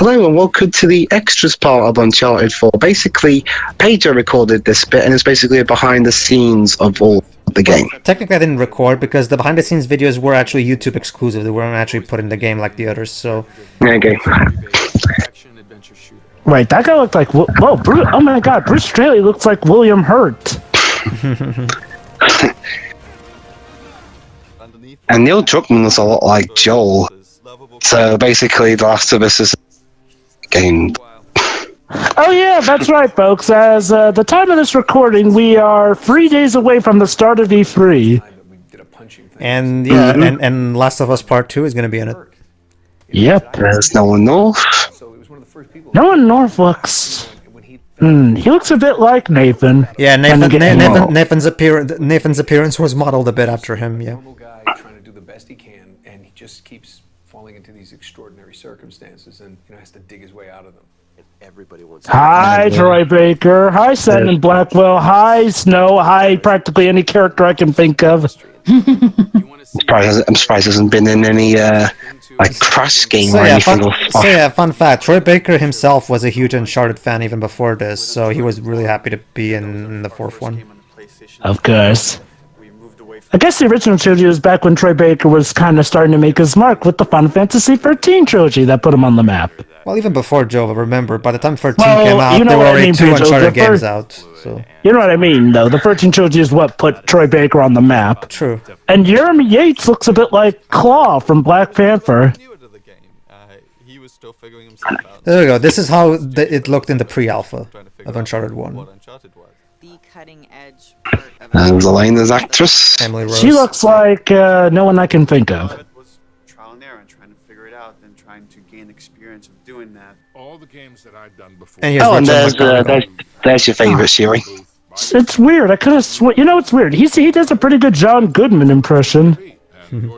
Hello and welcome to the extras part of Uncharted 4. Basically, Pedro recorded this bit and it's basically a behind the scenes of all of the game. Technically I didn't record because the behind the scenes videos were actually YouTube exclusive. They weren't actually put in the game like the others, so... Okay. Wait, that guy looked like... Whoa, Bruce, oh my god, Bruce Straley looks like William Hurt. And Neil Druckmann looks a lot like Joel. So basically, The Last of Us is a game. Oh yeah, that's right, folks. As the time of this recording, we are 3 days away from the start of E3. And yeah, and Last of Us Part 2 is going to be in it. Yep. There's Nolan North. Nolan North looks... he looks a bit like Nathan. Yeah, Nathan's appearance was modeled a bit after him, yeah. Trying to do the best he can, and he just keeps falling into these extraordinary circumstances, and has to dig his way out of them. Everybody wants. Hi, Troy Baker. Hi, Sandon Blackwell. Hi, Snow. Hi, practically any character I can think of. I'm surprised he hasn't been in any like Crash game or anything. Fun fact: Troy Baker himself was a huge Uncharted fan even before this, so he was really happy to be in the fourth one. Of course. I guess the original trilogy was back when Troy Baker was kind of starting to make his mark with the Final Fantasy 13 trilogy that put him on the map. Well, even before Joe, remember, by the time 13 came out, there were already two Uncharted games out. So. You know what I mean, though. The 13 trilogy is what put Troy Baker on the map. True. And Jeremy Yates looks a bit like Claw from Black Panther. There we go. This is how it looked in the pre-alpha of Uncharted 1. The cutting edge And the Elena's actress. Emily Rose. She looks like no one I can think of. Trial and error and trying to figure it out, then trying to gain experience of doing that. All the games that I've done before. And there's your favorite Siri. It's weird. I could have you know, it's weird. He does a pretty good John Goodman impression.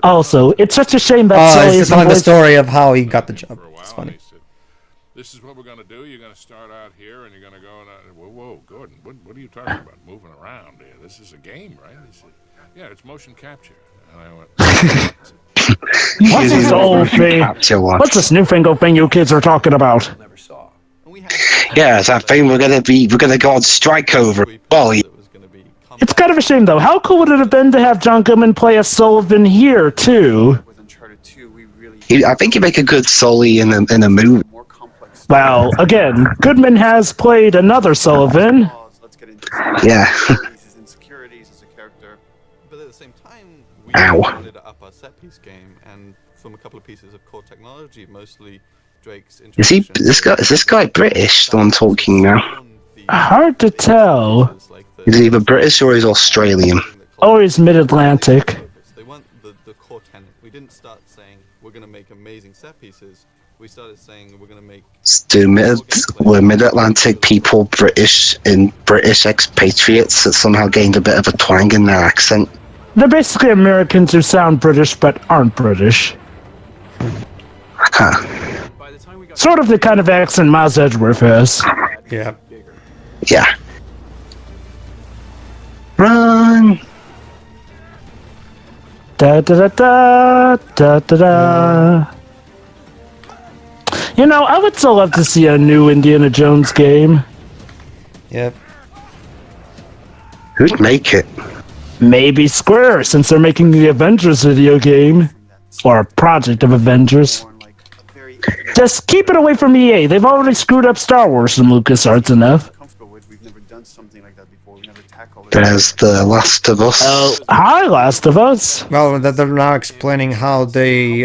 Also, it's such a shame that Sully is telling the story of how he got the job. It's funny. This is what we're going to do. You're going to start out here, and you're going to go. Whoa, Gordon, what are you talking about? Moving around here. This is a game, right? He said, yeah, it's motion capture. And I went. What's this old thing? What's this newfangled thing you kids are talking about? Yeah, it's that thing we're gonna go on strike over. Well, It's kind of a shame though. How cool would it have been to have John Goodman play a Sullivan here too? With Uncharted 2, we really. I think you make a good Sully in a movie. Well, again, Goodman has played another Sullivan. Yeah. His insecurities as a character. But at the same time, we Ow. wanted to up our set piece game, and from a couple of pieces of core technology, mostly Drake's Is this guy British? The one talking now. Hard to tell. He's either British or he's Australian. Or he's mid-Atlantic. They want the core tenet. We didn't start saying we're going to make amazing set pieces. We started saying we're going to make... We're mid-Atlantic people, British expatriates that somehow gained a bit of a twang in their accent. They're basically Americans who sound British but aren't British. Huh. Sort of the kind of accent Miles Edgeworth has. Yeah. Yeah. Run! Da da da da da da da. You know, I would still love to see a new Indiana Jones game. Yep. Who'd make it? Maybe Square, since they're making the Avengers video game. Or a project of Avengers. Just keep it away from EA. They've already screwed up Star Wars and LucasArts enough. We've never done something like that before. We never tackled it. There's The Last of Us. Oh, hi, Last of Us. Well, they're now explaining how they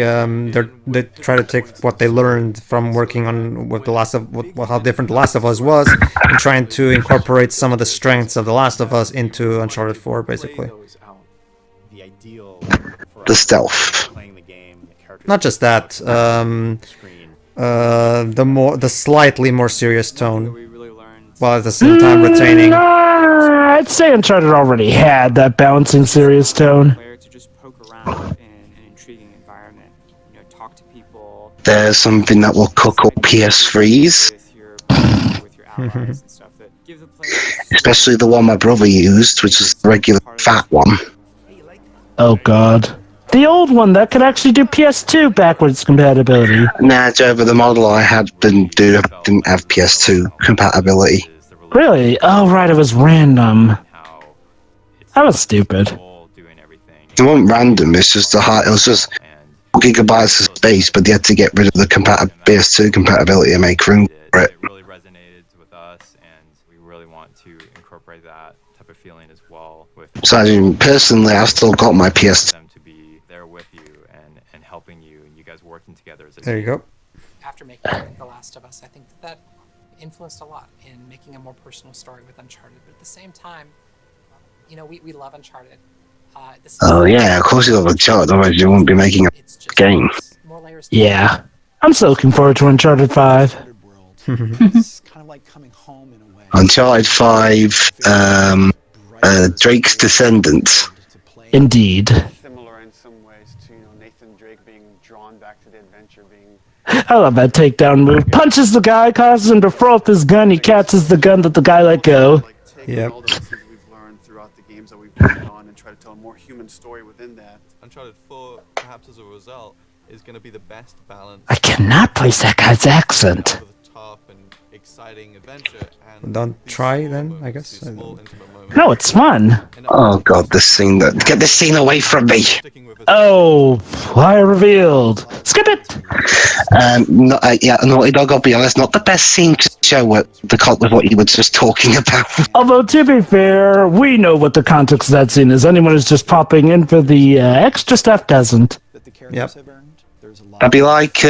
try to take what they learned from working on with how different The Last of Us was, and trying to incorporate some of the strengths of The Last of Us into Uncharted 4, basically. The stealth. Not just that. The slightly more serious tone, while at the same time retaining. I'd say Uncharted already had that balancing serious tone. to just poke around in an intriguing environment. Talk to people. There's something that will cook up PS3s. With your allies and stuff that give the player. Especially the one my brother used, which is the regular fat one. Oh god. The old one that could actually do PS2 backwards compatibility. Nah, Joe, but the model I had didn't have PS2 compatibility. Really? Oh, right, it was random. That was stupid. It wasn't random. It's just it was just gigabytes of space, but they had to get rid of the PS2 compatibility and make room for it. It really resonated with us, and we really want to incorporate that type of feeling as well. So I mean, personally, I've still got my PS2. Them to be there with you and helping you, and you guys working together as a There you team. go. After making The Last of Us, I think that influenced a lot in making a more personal story with Uncharted. But at the same time, you know, we love Uncharted. This is Oh yeah, of course you love Uncharted, otherwise you wouldn't be making a it's just game. more layers to Yeah. I'm so looking forward to Uncharted 5. It's kind of like coming home in a way. Uncharted 5, Drake's Descendants. Indeed. Similar in some ways to Nathan Drake being drawn back to the adventure, being I love that takedown move. Punches the guy, causes him to throw up his gun. He catches the gun that the guy let go. like taking Yep. all the lessons we've learned throughout the games that we've worked on and try to tell a more human story within that. Uncharted 4, perhaps as a result, is going to be the best balance. I cannot place that guy's accent. Over the top and exciting adventure. And Don't these try small then, moments, I guess. these small intimate moments. No, it's fun. And Oh god, this scene get this scene away from me. sticking with us. Oh, why revealed? Skip it. Yeah, Naughty Dog, I'll be honest, not the best scene to show with what you were just talking about. Although, to be fair, we know what the context of that scene is. Anyone who's just popping in for the extra stuff doesn't. That the characters have earned. There's a lot That'd be like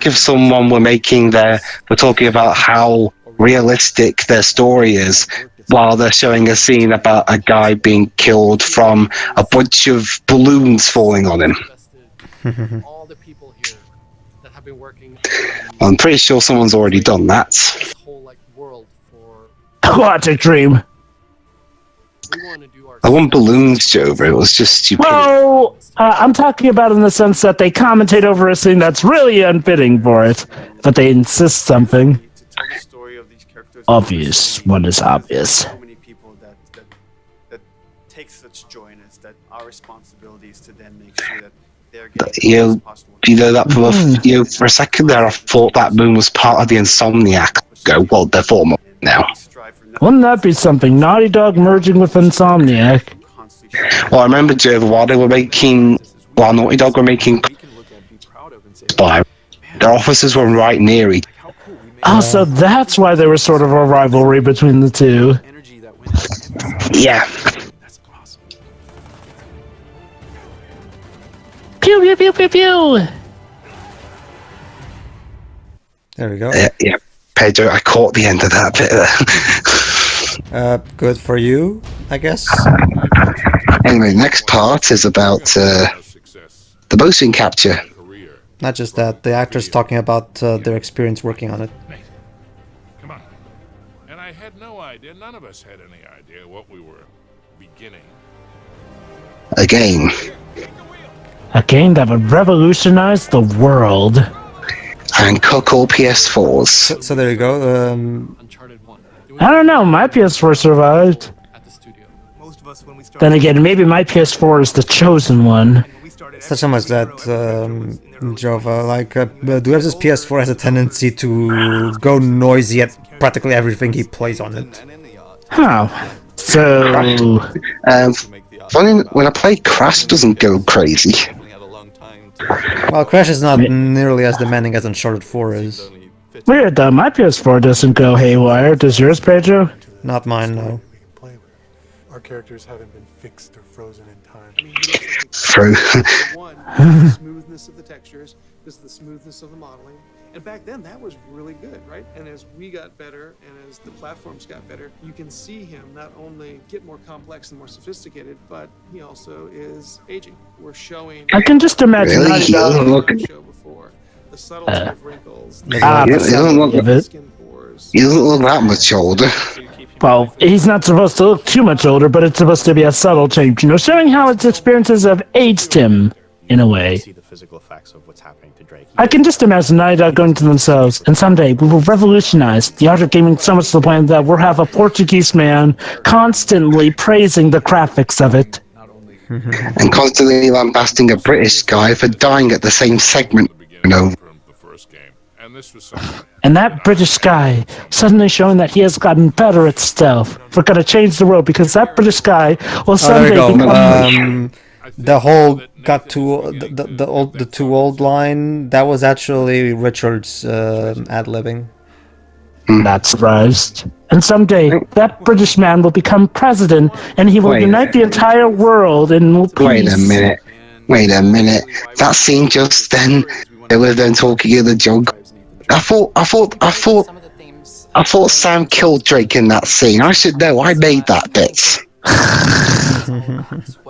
if someone were talking about how realistic their story is, while they're showing a scene about a guy being killed from a bunch of balloons falling on him. All the people here that have been working I'm pretty sure someone's already done that. this whole like world for What a dream. we want to do our I want balloons, Joe, but it was just stupid. Well, I'm talking about in the sense that they commentate over a scene that's really unfitting for it, but they insist something. To tell the story of these characters. Obvious. What is obvious? So many people that take such joy in it, that our responsibility is to then make sure that they're getting the best possible. You know that for a second there, I thought that moon was part of the Insomniac. Well, they're former now. Strive for nothing. Wouldn't that be something? Naughty Dog merging with Insomniac. Constantly striving. Well, I remember, Joe, while Naughty Dog were making we can look at, be proud of, and say, Spy, their offices were right near each. how cool we made Oh, so that's why there was sort of a rivalry between the two. energy that went out. Yeah. That's awesome. Pew pew pew pew pew. There we go. Yeah, Pedro, I caught the end of that bit there. Good for you, I guess. Anyway, next part is about Success, the motion capture. career. Not just that, the actors talking about their experience working on it. Mate, come on. And I had no idea, none of us had any idea what we were beginning. Again, A game that would revolutionize the world. and cook all PS4s. So there you go. Uncharted 1. I don't know, my PS4 survived. At the studio. Most of us, when we started, Then again, maybe my PS4 is the chosen one. when we started Such as that, Jova, like, Dwibs' PS4 has a tendency to go noisy at practically everything he plays on it. And in the art, Huh. So, to make the art. Funny, when I play Crash, doesn't go crazy. Definitely had a long time to Well, Crash is not nearly as demanding as Uncharted 4 is. only fit weird though, my PS4 doesn't go haywire. Does yours, Pedro? Not mine, no. We can play with. Our characters haven't been fixed or frozen in time. I mean, he looks like Through. one, the smoothness of the textures, this is the smoothness of the modeling. And back then, that was really good, right? And as we got better, and as the platforms got better, you can see him not only get more complex and more sophisticated, but he also is aging. We're showing. I can just imagine Really? Naughty He Dog. doesn't look. Show before the subtlety of wrinkles, He doesn't look. of it. skin pores. He doesn't look that much older. Well, he's not supposed to look too much older, but it's supposed to be a subtle change, you know, showing how its experiences have aged him, in a way. See the physical effects of what's happening to Drake. I can just imagine Naughty Dog going to themselves, and someday we will revolutionize the art of gaming so much to the point that we'll have a Portuguese man constantly praising the graphics of it. Not only and constantly lambasting a British guy for dying at the same segment. From the first game. And this was something. And that British guy suddenly showing that he has gotten better at stealth. We're gonna change the world because that British guy will Oh, there someday you go. become. The whole got too the too old line. That was actually Richard's ad-libbing. Not surprised. And someday that British man will become president, and he will unite the entire world in peace. Wait a minute. That scene just then, they were then talking in the jungle. I thought Sam killed Drake in that scene. I should know. I made that bit.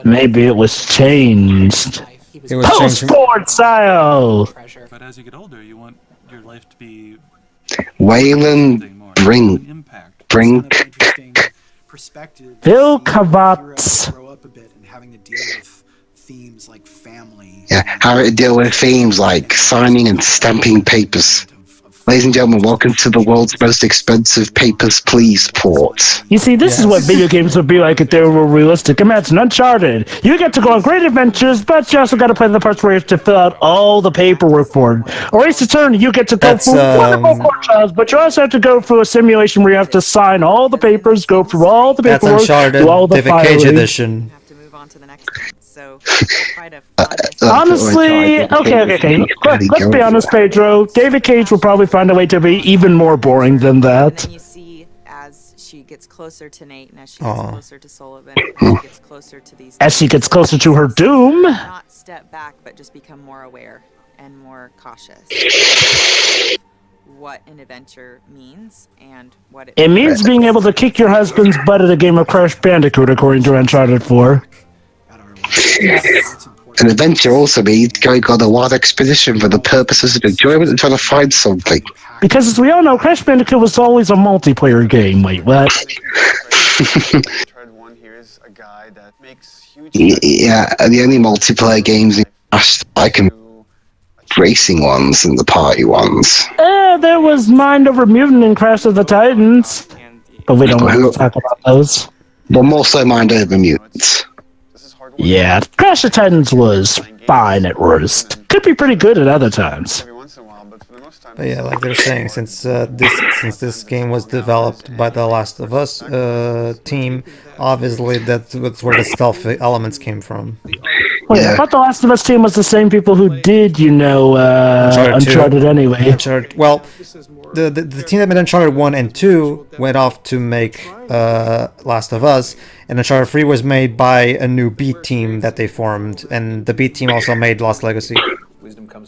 Maybe it was changed. It was Post-board style. But as you get older, you want your life to be Waylon Brink. Bill Kavatz. Grow up a bit and having to deal with themes like family. Yeah, having to deal with themes like signing and stamping papers. Ladies and gentlemen, welcome to the world's most expensive Papers, Please port. You see, this is what video games would be like if they were realistic. Imagine Uncharted. You get to go on great adventures, but you also got to play the parts where you have to fill out all the paperwork for it. Or Ace Attorney, you get to go through wonderful court trials, but you also have to go through a simulation where you have to sign all the papers, go through all the paperwork, That's Uncharted, do all the David Cage filing. edition. Honestly, okay. Let's be honest, Pedro. David Cage will probably find a way to be even more boring than that. And you see as she gets closer to Nate and as she gets closer to Sullivan, as she gets closer to these. As she gets closer to her doom. Not step back, but just become more aware and more cautious. What an adventure means and what it means being able to kick your husband's butt at a game of Crash Bandicoot, according to Uncharted 4. An adventure also means going on a wild expedition for the purposes of enjoyment and trying to find something. Because as we all know, Crash Bandicoot was always a multiplayer game. Wait, what? Yeah, the only multiplayer games in Crash I can racing ones and the party ones. There was Mind Over Mutant and Crash of the Titans. But we don't want to talk about those. But more so Mind Over Mutants. Yeah, Crash of Titans was fine at worst. Could be pretty good at other times. But yeah, like they're saying, since this game was developed by the Last of Us team, obviously that's where the stealth elements came from. Wait, I thought the Last of Us team was the same people who did, Uncharted anyway. Uncharted. Well, the team that made Uncharted 1 and 2 went off to make Last of Us, and Uncharted 3 was made by a new B team that they formed, and the B team also made Lost Legacy.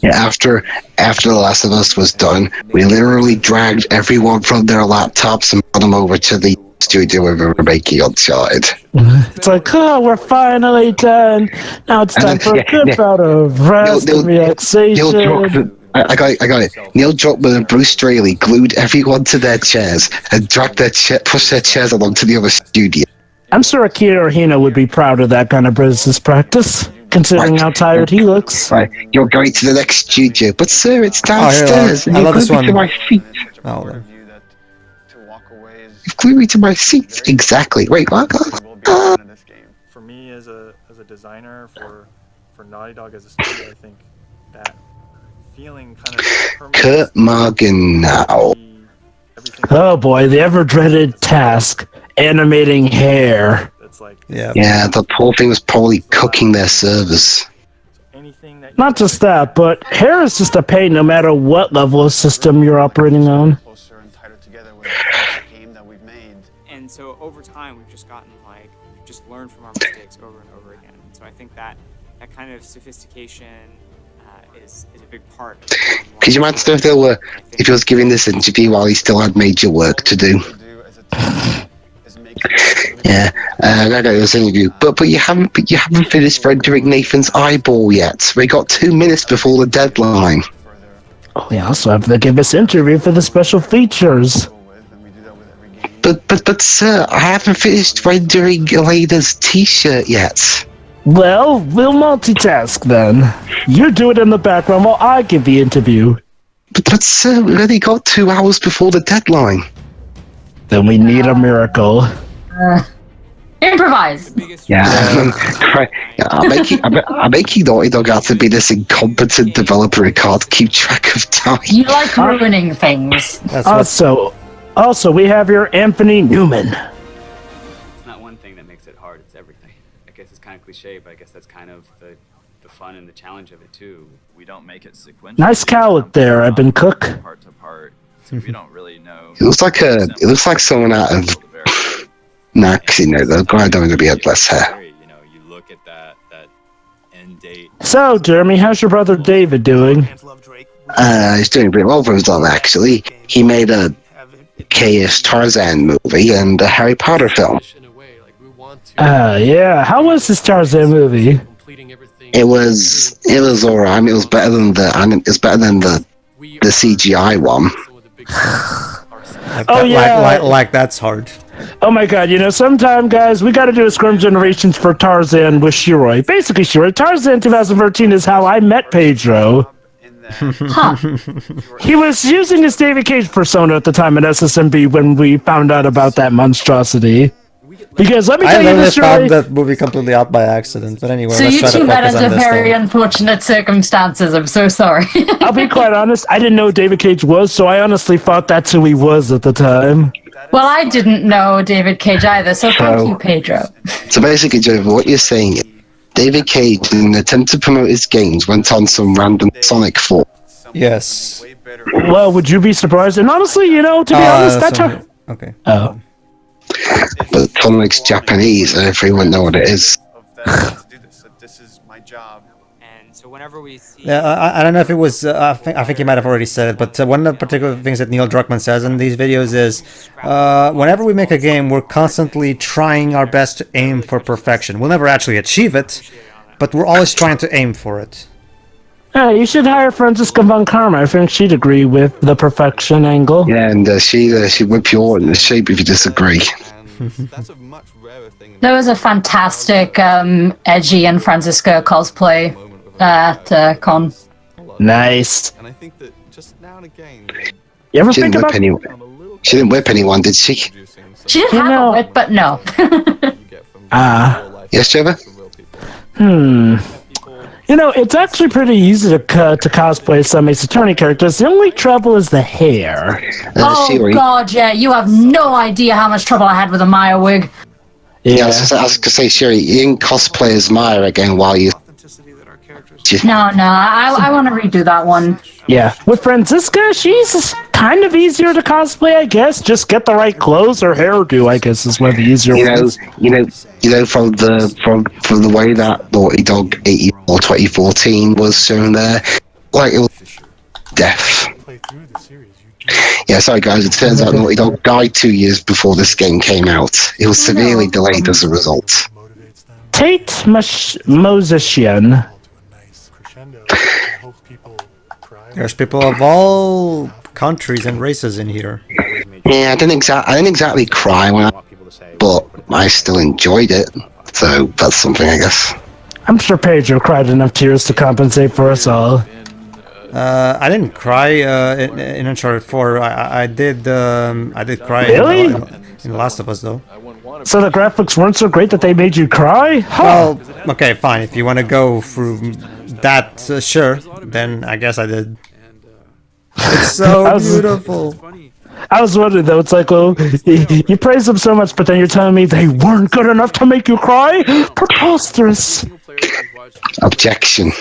Yeah, after The Last of Us was done, we literally dragged everyone from their laptops and brought them over to the studio where we were making Uncharted. It's like, we're finally done. Now it's time for a good bout of rest and relaxation. I got it. Neil Druckmann and Bruce Straley glued everyone to their chairs and dragged pushed their chairs along to the other studio. I'm sure Akira Hino would be proud of that kind of business practice, considering how tired he looks. Right, you're going to the next studio, but sir, it's downstairs. I love this one. To my feet. You've glued me to my seat. Exactly. Wait, what? For me, as a designer, for Naughty Dog as a studio, I think that feeling kind of Kurt Morgan now. Oh boy, the ever dreaded task: animating hair. Yeah, the poor thing was probably cooking their servers. Not just that, but hair is just a pain no matter what level of system you're operating on. And so over time, we've just gotten just learned from our mistakes over and over again. And so I think that kind of sophistication is a big part. Could you imagine if he was giving this interview while he still had major work to do? Yeah, I got this interview, but you haven't finished rendering Nathan's eyeball yet. We got 2 minutes before the deadline. Oh, we also have to give this interview for the special features. But sir, I haven't finished rendering Elena's t-shirt yet. Well, we'll multitask then. You do it in the background while I give the interview. But sir, we only got 2 hours before the deadline. Then we need a miracle. Improvise. Yeah, I make Naughty Dog out to be this incompetent developer who can't keep track of time. You like ruining things. Also, we have here Anthony Newman. It's not one thing that makes it hard, it's everything. I guess it's kind of cliche, but I guess that's kind of the fun and the challenge of it too. We don't make it sequential. Nice cowlet there, Eben Cook. Part to part, so we don't really know. It looks like someone out of. Nah, 'cause the guy don't want to be had less hair. You look at that end date. So, Jeremy, how's your brother David doing? He's doing pretty well for himself, actually. He made a Chaos Tarzan movie and a Harry Potter film. Yeah. How was this Tarzan movie? It was alright. I mean, it was better than the CGI one. Like that's hard. Oh my god, sometime, guys, we gotta do a Scrum Generations for Tarzan with Shiroi. Basically, Shiroi, Tarzan 2013 is how I met Pedro. He was using his David Cage persona at the time at SSMB when we found out about that monstrosity. Because let me tell you the story. I found that movie completely out by accident, but anyway. So you two met under very unfortunate circumstances. I'm so sorry. I'll be quite honest. I didn't know who David Cage was, so I honestly thought that's who he was at the time. Well, I didn't know David Cage either, so thank you, Pedro. So basically, Joe, what you're saying is David Cage, in an attempt to promote his games, went on some random Sonic 4. Yes. Well, would you be surprised? And honestly, to be honest, that's how... Okay. Oh. But Sonic's Japanese, and everyone know what it is. This is my job. And so whenever we see... Yeah, I don't know if it was... I think you might have already said it, but one of the particular things that Neil Druckmann says in these videos is whenever we make a game, we're constantly trying our best to aim for perfection. We'll never actually achieve it, but we're always trying to aim for it. You should hire Franziska von Karma. I think she'd agree with the perfection angle. Yeah, and she'd whip you all into shape if you disagree. There was a fantastic Edgy and Franziska cosplay at con. Nice. And I think that just now and again... You ever She think didn't about... She didn't whip anyone, did she? She didn't have a whip, but no. Yes, Trevor? It's actually pretty easy to cosplay some Ace Attorney characters. The only trouble is the hair. Oh god, yeah, you have no idea how much trouble I had with a Maya wig. Yeah, I was gonna say, Sherry, you didn't cosplay as Maya again while you... No, I want to redo that one. Yeah, with Franziska, she's kind of easier to cosplay, I guess. Just get the right clothes or hairdo, I guess, is one of the easier ones. From the way that Naughty Dog 84 2014 was shown there, like it was death. Yeah, sorry guys, it turns out Naughty Dog died 2 years before this game came out. It was severely delayed as a result. Tate Mosesian. There's people of all countries and races in here. Yeah, I didn't exactly cry but I still enjoyed it. So that's something, I guess. I'm sure Pedro cried enough tears to compensate for us all. I didn't cry in Uncharted 4. I did cry really? in The Last of Us, though. So the graphics weren't so great that they made you cry? Huh. Well, okay, fine. If you want to go through that, sure. Then I guess I did. It's so beautiful. I was wondering though, it's like, well, you praise them so much, but then you're telling me they weren't good enough to make you cry? Preposterous. Objection.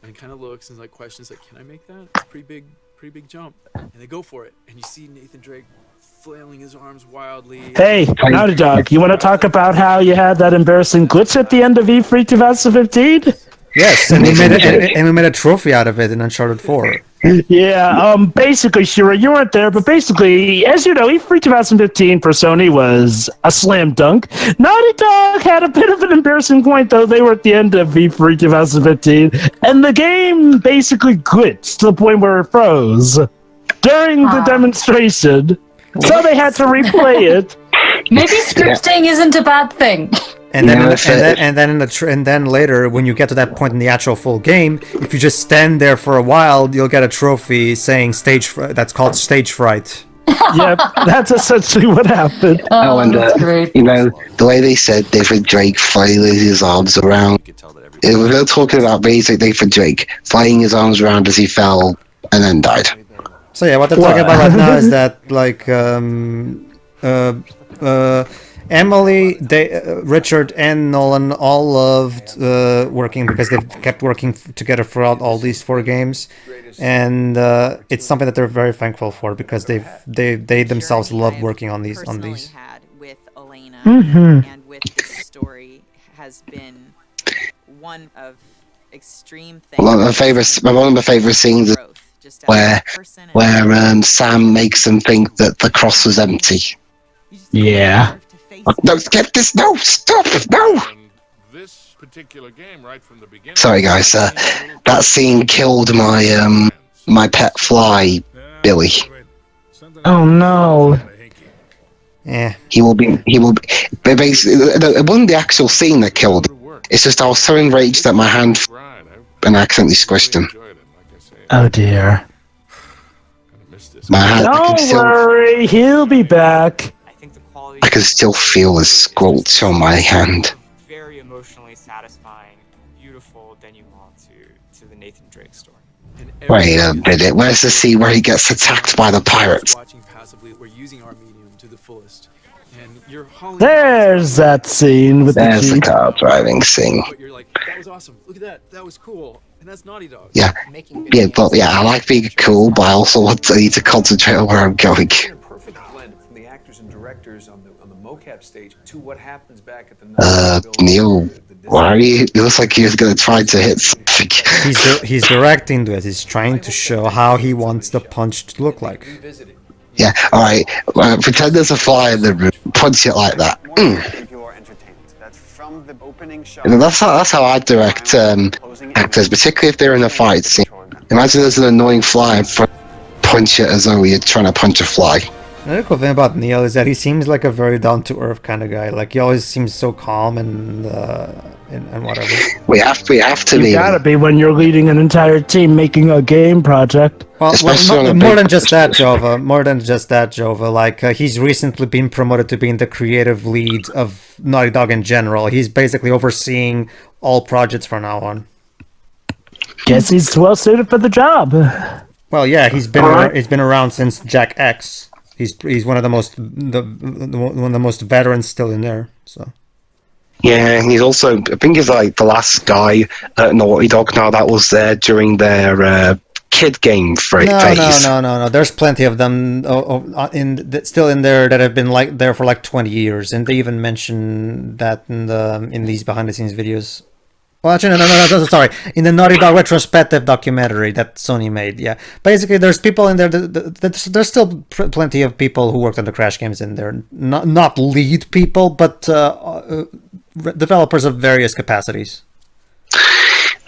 And kind of looks and like questions like, can I make that? It's a pretty big jump. And they go for it. And you see Nathan Drake flailing his arms wildly. Hey, Naughty Dog, you want to talk about how you had that embarrassing glitch at the end of E3 2015? Yes, and we made a trophy out of it in Uncharted 4. Yeah, basically, Shira, you weren't there, but basically, as you know, E3 2015 for Sony was a slam dunk. Naughty Dog had a bit of an embarrassing point, though. They were at the end of E3 2015, and the game basically glitched to the point where it froze during the demonstration, so they had to replay it. Maybe scripting isn't a bad thing. And then later, when you get to that point in the actual full game, if you just stand there for a while, you'll get a trophy saying that's called stage fright. Yep, that's essentially what happened. Oh, and that's great. you know, the way they said David Drake flailing his arms around. We were talking about basic David Drake flying his arms around as he fell and then died. So yeah, what they're talking about right now is that like Emily, Richard, and Nolan all loved working because they've kept working together throughout all these 4 games, and it's something that they're very thankful for because they themselves love working on these. Had with Elena Mhm. and with this story has been one of extreme things. One of my favorite scenes is where Sam makes them think that the cross was empty. Yeah. No, get this! No, stop! No! This particular game, right from the beginning. Sorry, guys. That scene killed my my pet fly, Billy. Oh no. Yeah. He will be. But basically, it wasn't the actual scene that killed him. It's just I was so enraged that my hand and accidentally squished him. Oh dear. My hand. Don't worry, he'll be back. I can still feel the squelch on my hand. Very emotionally satisfying, beautiful denouement to the Nathan Drake story. Wait a minute. Where's the scene where he gets attacked by the pirates? Watching passively, we're using our medium to the fullest. And you're hauling There's that scene with There's the the Jeep. car driving scene. But you're like, that was awesome. Look at that. That was cool. And that's Naughty Dog. Yeah, but yeah, I like being cool, but I also need to concentrate on where I'm going. Perfect blend from the actors and directors on the mocap stage to what happens back at the Neil, why are you? It looks like he's gonna try to hit something. He's directing this. He's trying to show how he wants the punch to look like. Yeah, alright. Pretend there's a fly in the room. Punch it like that. And that's how I direct actors, particularly if they're in a fight scene. Imagine there's an annoying fly and punch it as though you're trying to punch a fly. Another cool thing about Neil is that he seems like a very down-to-earth kind of guy. Like he always seems so calm and whatever. We have to be. You gotta be when you're leading an entire team making a game project. Well, more than just that, Jova. More than just that, Jova. Like he's recently been promoted to being the creative lead of Naughty Dog in general. He's basically overseeing all projects from now on. Guess he's well suited for the job. Well, yeah, he's been around since Jack X. He's one of the most veterans still in there. So. Yeah, and he's also, I think he's like the last guy at Naughty Dog now that was there during their kid game phase. No. There's plenty of them still in there that have been like there for like 20 years, and they even mention that in these behind the scenes videos. Well, actually, no, sorry. In the Naughty Dog retrospective documentary that Sony made, yeah. Basically, there's people in there. There's still plenty of people who worked on the Crash games in there. Not lead people, but developers of various capacities.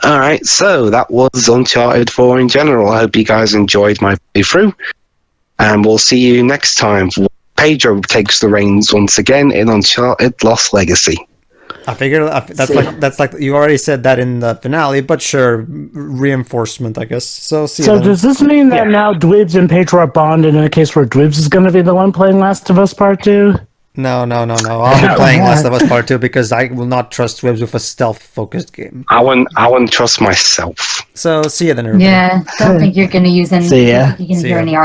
Alright, so that was Uncharted 4 in general. I hope you guys enjoyed my playthrough. And we'll see you next time. Pedro takes the reins once again in Uncharted Lost Legacy. I figured that's like you already said that in the finale, but sure, reinforcement, I guess. So does this mean that now Dwibs and Pedro are bonded in a case where Dwibs is going to be the one playing Last of Us Part 2? No. I'll be playing Last of Us Part 2 because I will not trust Dwibs with a stealth-focused game. I won't trust myself. So see you then, everybody. Yeah, don't think you're going to use any. See ya. You can hear any argument.